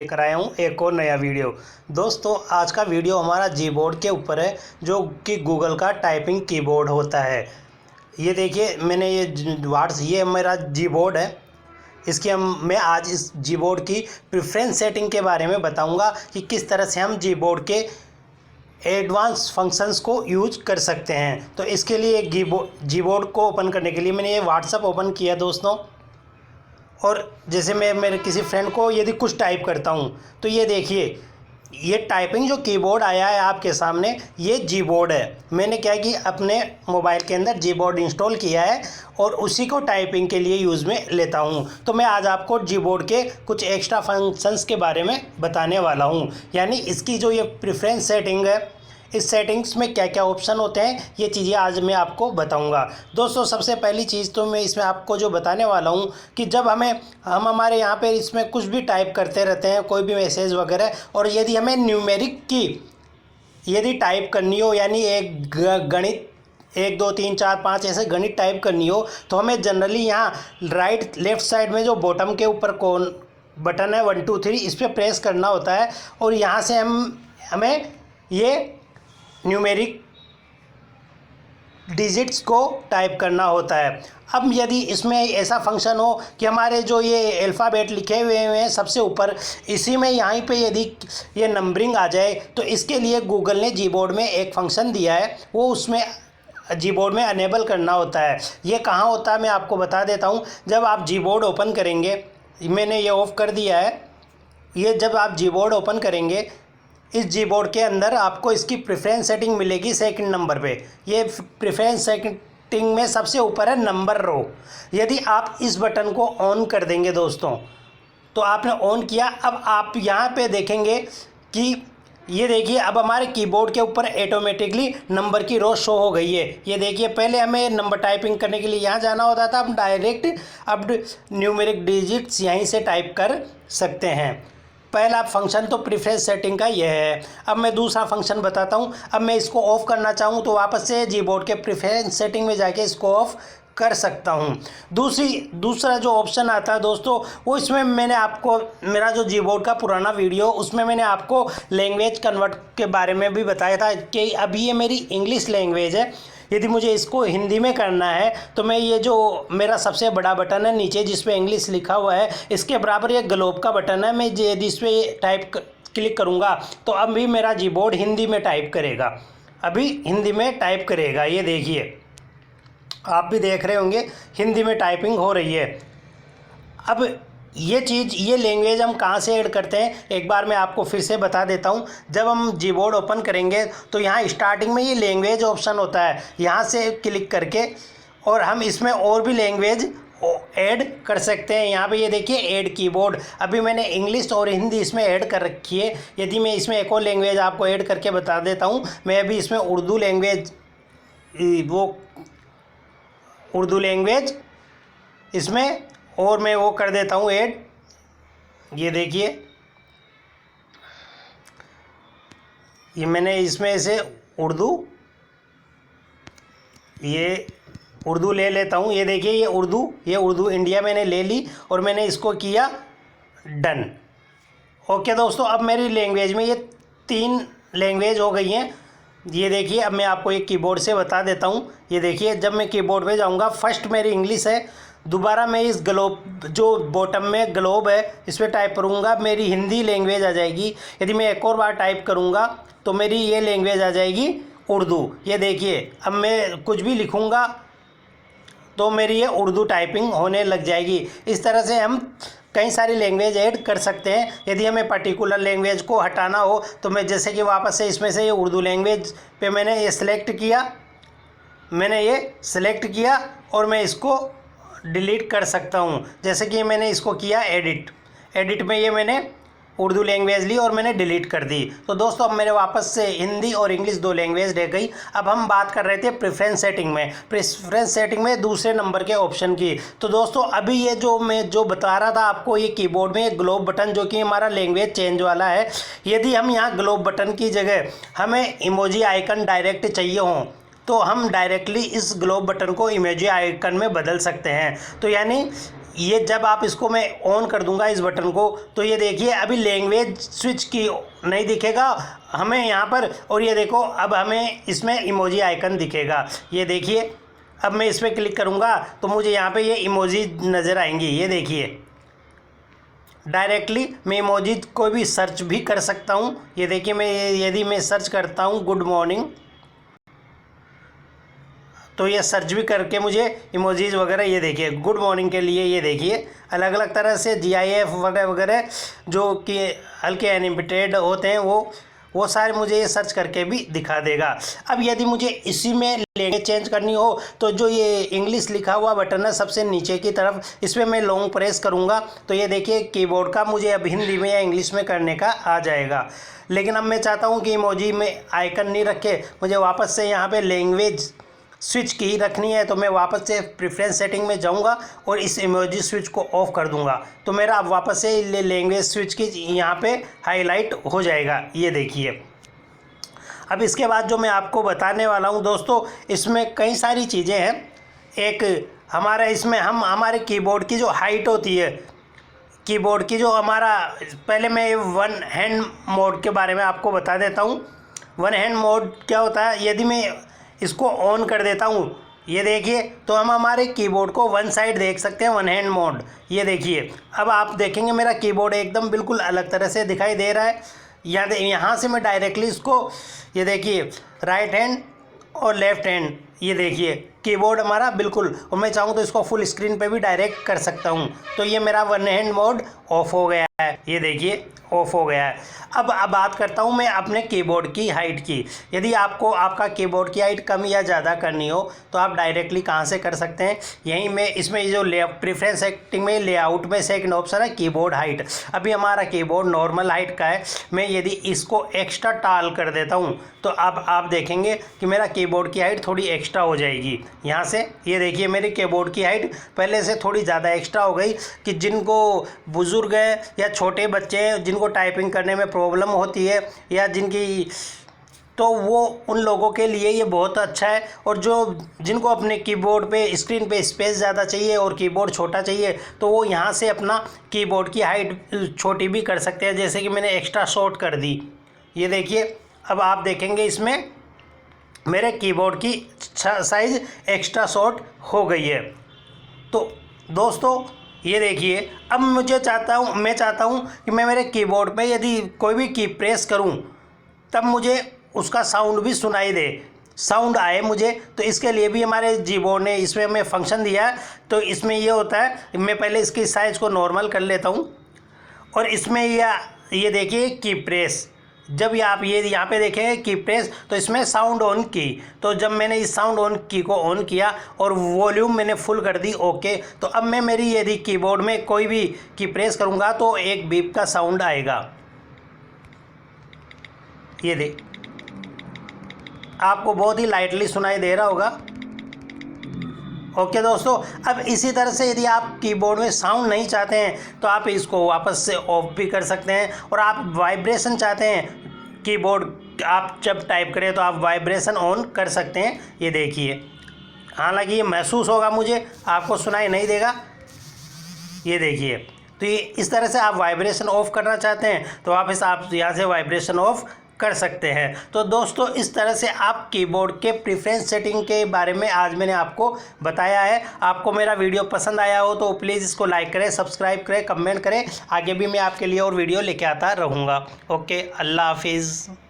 लेकर आया हूँ एक और नया वीडियो। दोस्तों आज का वीडियो हमारा जीबोर्ड के ऊपर है, जो कि गूगल का टाइपिंग कीबोर्ड होता है। ये देखिए मैंने ये मेरा जीबोर्ड है। मैं आज इस जीबोर्ड की प्रेफरेंस सेटिंग के बारे में बताऊंगा कि किस तरह से हम जीबोर्ड के एडवांस फंक्शंस को यूज कर सकते हैं। तो इसके लिए जीबोर्ड को ओपन करने के लिए मैंने ये व्हाट्सएप ओपन किया दोस्तों। और जैसे मैं मेरे किसी फ्रेंड को यदि कुछ टाइप करता हूँ तो ये देखिए, ये टाइपिंग जो कीबोर्ड आया है आपके सामने, ये जीबोर्ड है। मैंने क्या कि अपने मोबाइल के अंदर जीबोर्ड इंस्टॉल किया है और उसी को टाइपिंग के लिए यूज़ में लेता हूँ। तो मैं आज आपको जीबोर्ड के कुछ एक्स्ट्रा फंक्शंस के बारे में बताने वाला हूँ, यानी इसकी जो ये प्रेफरेंस सेटिंग है, इस सेटिंग्स में क्या क्या ऑप्शन होते हैं, ये चीज़ें आज मैं आपको बताऊंगा। दोस्तों सबसे पहली चीज़ तो मैं इसमें आपको जो बताने वाला हूँ कि जब हम हमारे यहाँ पे इसमें कुछ भी टाइप करते रहते हैं, कोई भी मैसेज वगैरह, और यदि हमें न्यूमेरिक की यदि टाइप करनी हो, यानी एक गणित 1 2 3 4 5 ऐसे गणित टाइप करनी हो, तो हमें जनरली यहाँ राइट लेफ़्ट साइड में जो बॉटम के ऊपर कौन बटन है 1 2 3, इस पर प्रेस करना होता है और यहाँ से हमें ये न्यूमेरिक डिजिट्स को टाइप करना होता है। अब यदि इसमें ऐसा फंक्शन हो कि हमारे जो ये अल्फ़ाबेट लिखे हुए हैं सबसे ऊपर, इसी में यहीं पे यदि ये नंबरिंग आ जाए, तो इसके लिए गूगल ने जीबोर्ड में एक फंक्शन दिया है, वो उसमें जीबोर्ड में अनेबल करना होता है। ये कहाँ होता है मैं आपको बता देता हूँ। जब आप जीबोर्ड ओपन करेंगे, मैंने ये ऑफ़ कर दिया है, ये जब आप जीबोर्ड ओपन करेंगे, इस जीबोर्ड के अंदर आपको इसकी प्रेफरेंस सेटिंग मिलेगी सेकंड नंबर पे। ये प्रेफरेंस सेटिंग में सबसे ऊपर है नंबर रो। यदि आप इस बटन को ऑन कर देंगे दोस्तों, तो आपने ऑन किया, अब आप यहाँ पे देखेंगे कि ये देखिए अब हमारे कीबोर्ड के ऊपर ऑटोमेटिकली नंबर की रो शो हो गई है। ये देखिए पहले हमें नंबर टाइपिंग करने के लिए यहाँ जाना होता था, अब डायरेक्ट अब न्यूमेरिक डिजिट्स यहीं से टाइप कर सकते हैं। पहला फंक्शन तो प्रेफरेंस सेटिंग का यह है। अब मैं दूसरा फंक्शन बताता हूँ। अब मैं इसको ऑफ़ करना चाहूँ तो वापस से जीबोर्ड के प्रेफरेंस सेटिंग में जाके इसको ऑफ़ कर सकता हूँ। दूसरा जो ऑप्शन आता है दोस्तों, वो इसमें मैंने आपको मेरा जो जीबोर्ड का पुराना वीडियो, उसमें मैंने आपको लैंग्वेज कन्वर्ट के बारे में भी बताया था कि अभी ये मेरी इंग्लिश लैंग्वेज है। यदि मुझे इसको हिंदी में करना है तो मैं ये जो मेरा सबसे बड़ा बटन है नीचे जिस पे इंग्लिश लिखा हुआ है, इसके बराबर ये ग्लोब का बटन है। मैं यदि इस पर टाइप क्लिक करूँगा तो अभी मेरा जीबोर्ड हिंदी में टाइप करेगा, अभी हिंदी में टाइप करेगा। ये देखिए आप भी देख रहे होंगे हिंदी में टाइपिंग हो रही है। अब ये लैंग्वेज हम कहाँ से ऐड करते हैं, एक बार मैं आपको फिर से बता देता हूँ। जब हम जीबोर्ड ओपन करेंगे तो यहाँ स्टार्टिंग में ये लैंग्वेज ऑप्शन होता है, यहाँ से क्लिक करके और हम इसमें और भी लैंग्वेज ऐड कर सकते हैं। यहाँ पे ये देखिए ऐड कीबोर्ड, अभी मैंने इंग्लिश और हिंदी इसमें ऐड कर रखी है। यदि मैं इसमें एक और लैंग्वेज आपको ऐड करके बता देता हूँ, मैं अभी इसमें उर्दू लैंग्वेज इसमें और मैं वो कर देता हूँ ऐड। ये देखिए ये मैंने इसमें से उर्दू ले लेता हूँ। ये देखिए ये उर्दू इंडिया मैंने ले ली और मैंने इसको किया डन। ओके दोस्तों, अब मेरी लैंग्वेज में ये 3 लैंग्वेज हो गई हैं। ये देखिए अब मैं आपको एक कीबोर्ड से बता देता हूँ। ये देखिए जब मैं कीबोर्ड पे जाऊँगा, फर्स्ट मेरी इंग्लिश है, दोबारा मैं इस ग्लोब जो बॉटम में ग्लोब है इस पर टाइप करूँगा, मेरी हिंदी लैंग्वेज आ जाएगी। यदि मैं एक और बार टाइप करूँगा तो मेरी ये लैंग्वेज आ जाएगी उर्दू। ये देखिए अब मैं कुछ भी लिखूँगा तो मेरी ये उर्दू टाइपिंग होने लग जाएगी। इस तरह से हम कई सारी लैंग्वेज ऐड कर सकते हैं। यदि हमें पर्टिकुलर लैंग्वेज को हटाना हो तो मैं जैसे कि वापस से इसमें से ये उर्दू लैंग्वेज पे मैंने ये सिलेक्ट किया और मैं इसको डिलीट कर सकता हूँ। जैसे कि मैंने इसको किया एडिट में ये मैंने उर्दू लैंग्वेज ली और मैंने डिलीट कर दी। तो दोस्तों अब मेरे वापस से हिंदी और इंग्लिश 2 लैंग्वेज रह गई। अब हम बात कर रहे थे प्रेफरेंस सेटिंग में दूसरे नंबर के ऑप्शन की। तो दोस्तों अभी ये मैं जो बता रहा था आपको, ये कीबोर्ड में एक ग्लोब बटन जो कि हमारा लैंग्वेज चेंज वाला है, यदि हम यहाँ ग्लोब बटन की जगह हमें इमोजी आइकन डायरेक्ट चाहिए हों तो हम डायरेक्टली इस ग्लोब बटन को इमोजी आइकन में बदल सकते हैं। तो यानी ये जब आप इसको मैं ऑन कर दूंगा इस बटन को, तो ये देखिए अभी लैंग्वेज स्विच की नहीं दिखेगा हमें यहाँ पर, और ये देखो अब हमें इसमें इमोजी आइकन दिखेगा। ये देखिए अब मैं इस पर क्लिक करूँगा तो मुझे यहाँ पे ये इमोजी नज़र आएंगी। ये देखिए डायरेक्टली मैं इमोजी को भी सर्च भी कर सकता हूँ। ये देखिए मैं यदि मैं सर्च करता हूँ गुड मॉर्निंग, तो ये सर्च भी करके मुझे इमोजीज़ वगैरह, ये देखिए गुड मॉर्निंग के लिए ये देखिए अलग अलग तरह से GIF वगैरह वगैरह जो कि हल्के एनिमेटेड होते हैं वो सारे मुझे ये सर्च करके भी दिखा देगा। अब यदि मुझे इसी में लैंग्वेज चेंज करनी हो तो जो ये इंग्लिश लिखा हुआ बटन है सबसे नीचे की तरफ, इस पर मैं लॉन्ग प्रेस करूँगा तो ये देखिए कीबोर्ड का मुझे अब हिंदी में या इंग्लिश में करने का आ जाएगा। लेकिन अब मैं चाहता हूँ कि इमोजी में आइकन नहीं रखे, मुझे वापस से यहाँ पर लैंग्वेज स्विच की रखनी है, तो मैं वापस से प्रेफरेंस सेटिंग में जाऊंगा और इस इमोजी स्विच को ऑफ कर दूंगा, तो मेरा अब वापस से लैंग्वेज स्विच की यहाँ पे हाईलाइट हो जाएगा। ये देखिए अब इसके बाद जो मैं आपको बताने वाला हूँ दोस्तों, इसमें कई सारी चीज़ें हैं। एक हमारा इसमें हमारे कीबोर्ड की जो हाइट होती है, कीबोर्ड की जो हमारा, पहले मैं वन हैंड मोड के बारे में आपको बता देता हूँ। वन हैंड मोड क्या होता है, यदि मैं इसको ऑन कर देता हूँ, ये देखिए तो हम हमारे कीबोर्ड को वन साइड देख सकते हैं, वन हैंड मोड। ये देखिए अब आप देखेंगे मेरा कीबोर्ड एकदम बिल्कुल अलग तरह से दिखाई दे रहा है। यहाँ से मैं डायरेक्टली इसको, ये देखिए राइट हैंड और लेफ़्ट हैंड, ये देखिए कीबोर्ड हमारा बिल्कुल, और मैं चाहूँ तो इसको फुल स्क्रीन पे भी डायरेक्ट कर सकता हूँ। तो ये मेरा वन हैंड मोड ऑफ हो गया है, ये देखिए ऑफ हो गया है। अब बात करता हूँ मैं अपने कीबोर्ड की हाइट की। यदि आपको आपका कीबोर्ड की हाइट कम या ज़्यादा करनी हो तो आप डायरेक्टली कहाँ से कर सकते हैं, यहीं में इसमें जो प्रेफरेंस सेटिंग में लेआउट में सेकंड ऑप्शन है कीबोर्ड हाइट। अभी हमारा कीबोर्ड नॉर्मल हाइट का है, मैं यदि इसको एक्स्ट्रा टाल कर देता हूँ तो अब आप देखेंगे कि मेरा कीबोर्ड की हाइट थोड़ी एक्स्ट्रा हो जाएगी। यहाँ से ये देखिए मेरी कीबोर्ड की हाइट पहले से थोड़ी ज़्यादा एक्स्ट्रा हो गई, कि जिनको बुज़ुर्ग है या छोटे बच्चे हैं जिनको टाइपिंग करने में प्रॉब्लम होती है या जिनकी, तो वो उन लोगों के लिए ये बहुत अच्छा है। और जिनको अपने कीबोर्ड पे स्क्रीन पे स्पेस ज़्यादा चाहिए और कीबोर्ड छोटा चाहिए तो वो यहाँ से अपना कीबोर्ड की हाइट छोटी भी कर सकते हैं, जैसे कि मैंने एक्स्ट्रा शॉर्ट कर दी। ये देखिए अब आप देखेंगे इसमें मेरे कीबोर्ड की साइज़ एक्स्ट्रा शॉर्ट हो गई है। तो दोस्तों ये देखिए अब मैं चाहता हूँ कि मैं मेरे कीबोर्ड पे यदि कोई भी की प्रेस करूँ तब मुझे उसका साउंड भी सुनाई दे, साउंड आए मुझे। तो इसके लिए भी हमारे कीबोर्ड ने इसमें हमें फंक्शन दिया है। तो इसमें ये होता है, मैं पहले इसकी साइज़ को नॉर्मल कर लेता हूँ और इसमें ये देखिए की प्रेस, जब आप ये यहाँ पे देखें की प्रेस तो इसमें साउंड ऑन की, तो जब मैंने इस साउंड ऑन की को ऑन किया और वॉल्यूम मैंने फुल कर दी ओके, तो अब मैं मेरी यदि कीबोर्ड में कोई भी की प्रेस करूँगा तो एक बीप का साउंड आएगा। ये देख आपको बहुत ही लाइटली सुनाई दे रहा होगा। ओके दोस्तों, अब इसी तरह से यदि आप कीबोर्ड में साउंड नहीं चाहते हैं तो आप इसको वापस से ऑफ भी कर सकते हैं, और आप वाइब्रेशन चाहते हैं कीबोर्ड आप जब टाइप करें तो आप वाइब्रेशन ऑन कर सकते हैं। ये देखिए हालांकि ये महसूस होगा मुझे, आपको सुनाई नहीं देगा। ये देखिए तो ये इस तरह से आप वाइब्रेशन ऑफ करना चाहते हैं तो आप यहाँ से वाइब्रेशन ऑफ कर सकते हैं। तो दोस्तों इस तरह से आप कीबोर्ड के प्रेफरेंस सेटिंग के बारे में आज मैंने आपको बताया है। आपको मेरा वीडियो पसंद आया हो तो प्लीज़ इसको लाइक करें, सब्सक्राइब करें, कमेंट करें। आगे भी मैं आपके लिए और वीडियो लेके आता रहूँगा। ओके, अल्लाह हाफिज़।